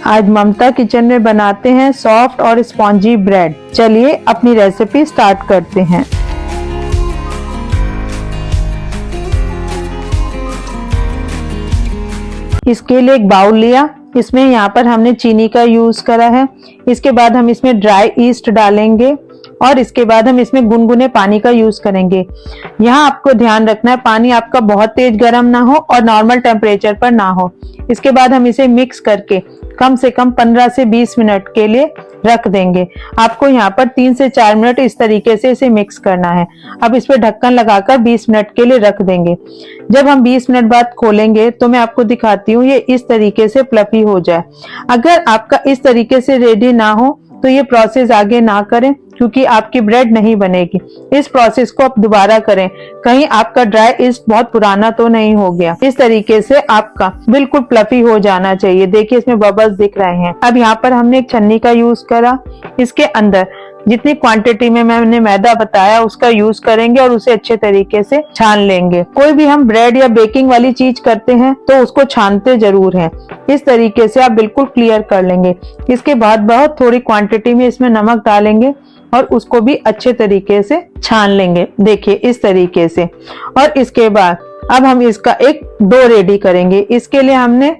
आज ममता किचन में बनाते हैं सॉफ्ट और स्पॉन्जी ब्रेड। चलिए अपनी रेसिपी स्टार्ट करते हैं। इसके लिए एक बाउल लिया, इसमें यहाँ पर हमने चीनी का यूज करा है। इसके बाद हम इसमें ड्राई ईस्ट डालेंगे और इसके बाद हम इसमें गुनगुने पानी का यूज करेंगे। यहाँ आपको ध्यान रखना है पानी आपका बहुत तेज गर्म ना हो और नॉर्मल टेम्परेचर पर ना हो। इसके बाद हम इसे मिक्स करके कम से कम 15 से 20 मिनट के लिए रख देंगे। आपको यहाँ पर 3 से 4 मिनट इस तरीके से इसे मिक्स करना है। अब इस पर ढक्कन लगाकर 20 मिनट के लिए रख देंगे। जब हम 20 मिनट बाद खोलेंगे तो मैं आपको दिखाती हूँ ये इस तरीके से फ्लफी हो जाए। अगर आपका इस तरीके से रेडी ना हो तो ये प्रोसेस आगे ना करें, क्योंकि आपकी ब्रेड नहीं बनेगी। इस प्रोसेस को आप दोबारा करें, कहीं आपका ड्राई ईस्ट बहुत पुराना तो नहीं हो गया। इस तरीके से आपका बिल्कुल फ्लफी हो जाना चाहिए। देखिए इसमें बबल्स दिख रहे हैं। अब यहाँ पर हमने एक छन्नी का यूज करा। इसके अंदर जितनी क्वांटिटी में मैंने मैदा बताया उसका यूज करेंगे और उसे अच्छे तरीके से छान लेंगे। कोई भी हम ब्रेड या बेकिंग वाली चीज करते हैं तो उसको छानते जरूर हैं। इस तरीके से आप बिल्कुल क्लियर कर लेंगे। इसके बाद बहुत थोड़ी क्वांटिटी में इसमें नमक डालेंगे और उसको भी अच्छे तरीके से छान लेंगे। देखिए इस तरीके से। और इसके बाद अब हम इसका एक डो रेडी करेंगे। इसके लिए हमने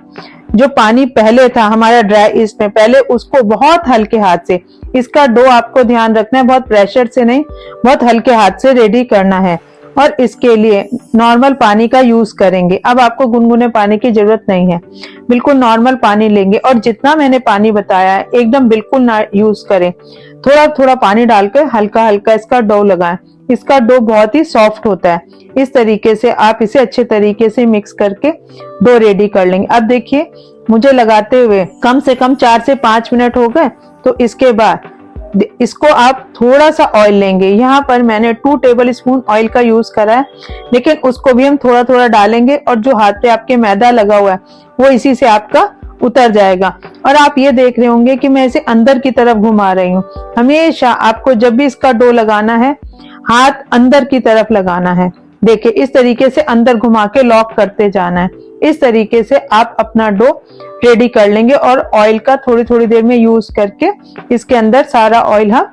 जो पानी पहले था हमारा ड्राई ईस्ट में, पहले उसको बहुत हल्के हाथ से, इसका डो आपको ध्यान रखना है, बहुत प्रेशर से नहीं, बहुत हल्के हाथ से रेडी करना है। और इसके लिए नॉर्मल पानी का यूज करेंगे। अब आपको गुनगुने पानी की जरूरत नहीं है, बिल्कुल नॉर्मल पानी लेंगे और जितना मैंने पानी बताया है एकदम बिल्कुल ना यूज करें। थोड़ा थोड़ा पानी डालकर हल्का हल्का इसका डो लगाएं। इसका डो बहुत ही सॉफ्ट होता है। इस तरीके से आप इसे अच्छे तरीके से मिक्स करके डो रेडी कर लेंगे। अब देखिए मुझे लगाते हुए कम से कम 4 से 5 मिनट हो गए। तो इसके बाद इसको आप थोड़ा सा ऑयल लेंगे। यहाँ पर मैंने 2 टेबल स्पून ऑयल का यूज करा है, लेकिन उसको भी हम थोड़ा थोड़ा डालेंगे और जो हाथ पे आपके मैदा लगा हुआ है वो इसी से आपका उतर जाएगा। और आप ये देख रहे होंगे कि मैं इसे अंदर की तरफ घुमा रही हूँ। हमेशा आपको जब भी इसका डो लगाना है हाथ अंदर की तरफ लगाना है। देखिए इस तरीके से अंदर घुमा के लॉक करते जाना है। इस तरीके से आप अपना डो रेडी कर लेंगे और ऑयल का थोड़ी थोड़ी देर में यूज करके इसके अंदर सारा ऑयल हम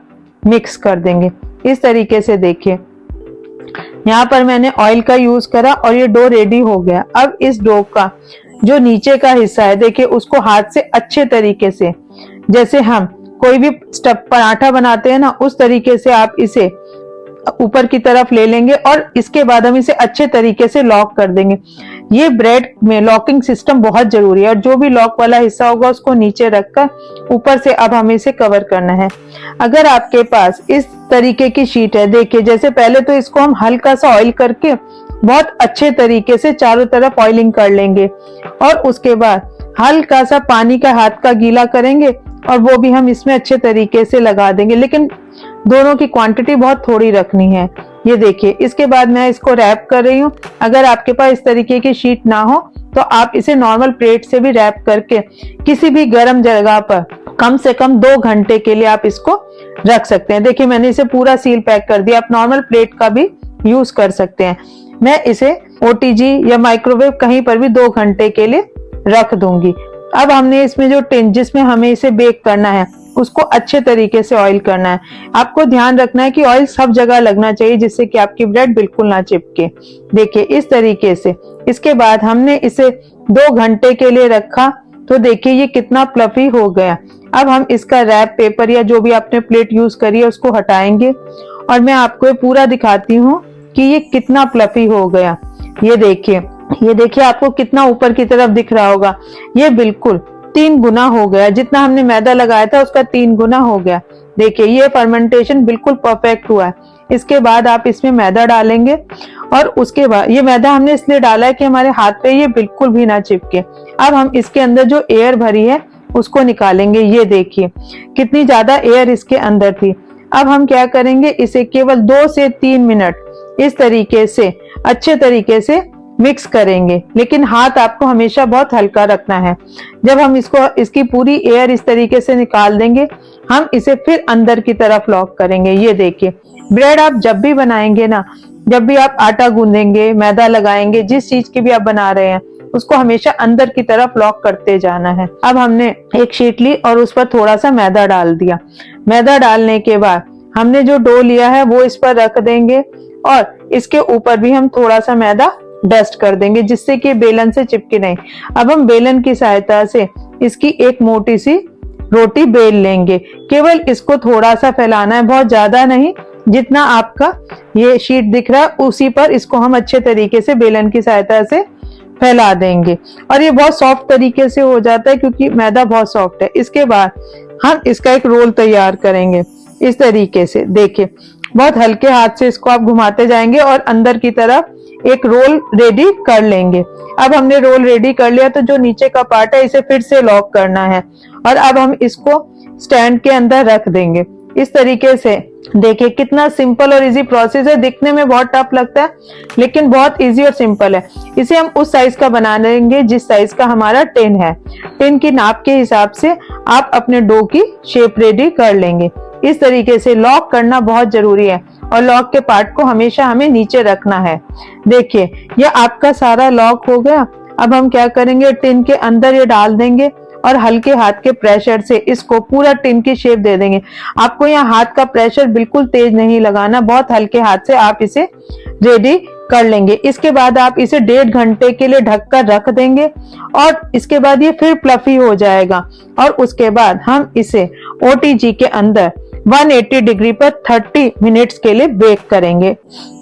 मिक्स कर देंगे। इस तरीके से देखिए यहाँ पर मैंने ऑयल का यूज करा और ये डो रेडी हो गया। अब इस डो का जो नीचे का हिस्सा है देखिए उसको हाथ से अच्छे तरीके से, जैसे हम कोई भी स्टफ पराठा बनाते हैं ना, उस तरीके से आप इसे ऊपर की तरफ ले लेंगे और इसके बाद हम इसे अच्छे तरीके से लॉक कर देंगे। ये ब्रेड में लॉकिंग सिस्टम बहुत जरूरी है और जो भी लॉक वाला हिस्सा होगा उसको नीचे रखकर ऊपर से अब हमें इसे कवर करना है। अगर आपके पास इस तरीके की शीट है, देखिए जैसे पहले तो इसको हम हल्का सा ऑयल करके बहुत अच्छे तरीके से चारों तरफ ऑयलिंग कर लेंगे और उसके बाद हल्का सा पानी का हाथ का गीला करेंगे और वो भी हम इसमें अच्छे तरीके से लगा देंगे, लेकिन दोनों की क्वांटिटी बहुत थोड़ी रखनी है। ये देखिए इसके बाद मैं इसको रैप कर रही हूँ। अगर आपके पास इस तरीके की शीट ना हो तो आप इसे नॉर्मल प्लेट से भी रैप करके किसी भी गर्म जगह पर कम से कम 2 घंटे के लिए आप इसको रख सकते हैं। देखिए मैंने इसे पूरा सील पैक कर दिया। आप नॉर्मल प्लेट का भी यूज कर सकते हैं। मैं इसे ओटीजी या माइक्रोवेव कहीं पर भी 2 घंटे के लिए रख दूंगी। अब हमने इसमें जो टिन जिसमें हमें इसे बेक करना है उसको अच्छे तरीके से ऑयल करना है। आपको ध्यान रखना है कि ऑयल सब जगह लगना चाहिए जिससे कि आपकी ब्रेड बिल्कुल ना चिपके। देखिए इस तरीके से। इसके बाद हमने इसे 2 घंटे के लिए रखा तो देखिए ये कितना फ्लफी हो गया। अब हम इसका रैप पेपर या जो भी आपने प्लेट यूज करी है उसको हटाएंगे और मैं आपको ये पूरा दिखाती हूँ कि ये कितना फ्लफी हो गया। ये देखिए आपको कितना ऊपर की तरफ दिख रहा होगा। ये बिल्कुल 3 गुना हो गया। जितना हमने मैदा लगाया था उसका 3 गुना हो गया। देखिए ये फर्मेंटेशन बिल्कुल परफेक्ट हुआ है। इसके बाद आप इसमें मैदा डालेंगे और उसके बाद ये मैदा हमने इसलिए डाला है कि हमारे हाथ पे ये बिल्कुल भी ना चिपके। अब हम इसके अंदर जो एयर भरी है उसको निकालेंगे। ये देखिए कितनी ज्यादा एयर इसके अंदर थी। अब हम क्या करेंगे, इसे केवल 2 से 3 मिनट इस तरीके से अच्छे तरीके से मिक्स करेंगे, लेकिन हाथ आपको हमेशा बहुत हल्का रखना है। जब हम इसकी पूरी एयर इस तरीके से निकाल देंगे हम इसे फिर अंदर की तरफ लॉक करेंगे। ये देखिए ब्रेड आप जब भी बनाएंगे ना, जब भी आप आटा गूंदेंगे, मैदा लगाएंगे, जिस चीज की भी आप बना रहे हैं, उसको हमेशा अंदर की तरफ लॉक करते जाना है। अब हमने एक शीट ली और उस पर थोड़ा सा मैदा डाल दिया। मैदा डालने के बाद हमने जो डो लिया है वो इस पर रख देंगे और इसके ऊपर भी हम थोड़ा सा मैदा डस्ट कर देंगे जिससे कि बेलन से चिपके नहीं। अब हम बेलन की सहायता से इसकी एक मोटी सी रोटी बेल लेंगे। केवल इसको थोड़ा सा फैलाना है, बहुत ज्यादा नहीं। जितना आपका ये शीट दिख रहा है उसी पर इसको हम अच्छे तरीके से बेलन की सहायता से फैला देंगे और ये बहुत सॉफ्ट तरीके से हो जाता है क्योंकि मैदा बहुत सॉफ्ट है। इसके बाद हम इसका एक रोल तैयार करेंगे इस तरीके से। देखिए, बहुत हल्के हाथ से इसको आप घुमाते जाएंगे और अंदर की तरफ एक रोल रेडी कर लेंगे। अब हमने रोल रेडी कर लिया तो जो नीचे का पार्ट है इसे फिर से लॉक करना है और अब हम इसको स्टैंड के अंदर रख देंगे इस तरीके से। देखिए कितना सिंपल और इजी प्रोसेस है। दिखने में बहुत टफ लगता है लेकिन बहुत इजी और सिंपल है। इसे हम उस साइज का बना लेंगे जिस साइज का हमारा टिन है। टिन की नाप के हिसाब से आप अपने डो की शेप रेडी कर लेंगे। इस तरीके से लॉक करना बहुत जरूरी है और लॉक के पार्ट को हमेशा हमें नीचे रखना है। देखिए ये आपका सारा लॉक हो गया। अब हम क्या करेंगे, टिन के अंदर ये डाल देंगे और हल्के हाथ के प्रेशर से इसको पूरा टिन की शेप दे देंगे। आपको यहाँ हाथ का प्रेशर बिल्कुल तेज नहीं लगाना, बहुत हल्के हाथ से आप इसे रेडी कर लेंगे। इसके बाद आप इसे 1.5 घंटे के लिए ढककर रख देंगे और इसके बाद ये फिर फ्लफी हो जाएगा और उसके बाद हम इसे OTG के अंदर 180 डिग्री पर 30 मिनट्स के लिए बेक करेंगे।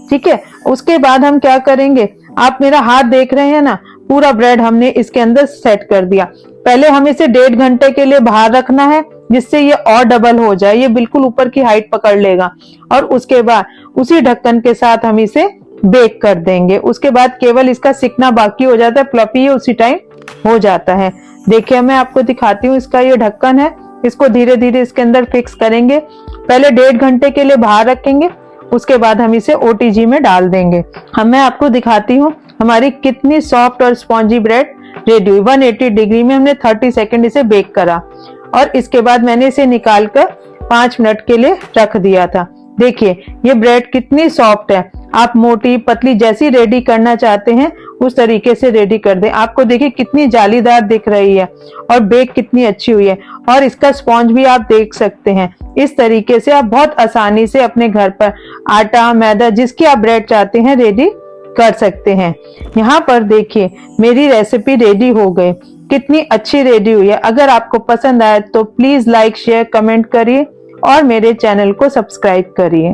ठीक है, उसके बाद हम क्या करेंगे, आप मेरा हाथ देख रहे हैं ना, पूरा ब्रेड हमने इसके अंदर सेट कर दिया। पहले हम इसे 1.5 घंटे के लिए बाहर रखना है जिससे ये और डबल हो जाए, ये बिल्कुल ऊपर की हाइट पकड़ लेगा और उसके बाद उसी ढक्कन के साथ हम इसे बेक कर देंगे। उसके बाद केवल इसका सिकना बाकी हो जाता है, फ्लफी उसी टाइम हो जाता है। देखिए मैं आपको दिखाती हूँ, इसका ये ढक्कन है, इसको धीरे धीरे इसके अंदर फिक्स करेंगे। पहले 1.5 घंटे के लिए बाहर रखेंगे, उसके बाद हम इसे OTG में डाल देंगे। मैं आपको दिखाती हूँ हमारी कितनी सॉफ्ट और स्पॉन्जी ब्रेड रेडी हुई। 180 डिग्री में हमने 30 सेकंड इसे बेक करा और इसके बाद मैंने इसे निकालकर 5 मिनट के लिए रख दिया था। देखिए ये ब्रेड कितनी सॉफ्ट है। आप मोटी पतली जैसी रेडी करना चाहते हैं उस तरीके से रेडी कर दें। आपको देखिए कितनी जालीदार दिख रही है और बेक कितनी अच्छी हुई है और इसका स्पॉन्ज भी आप देख सकते हैं। इस तरीके से आप बहुत आसानी से अपने घर पर आटा मैदा जिसकी आप ब्रेड चाहते हैं रेडी कर सकते हैं। यहाँ पर देखिए मेरी रेसिपी रेडी हो गई, कितनी अच्छी रेडी हुई है। अगर आपको पसंद आए तो प्लीज लाइक शेयर कमेंट करिए और मेरे चैनल को सब्सक्राइब करिए।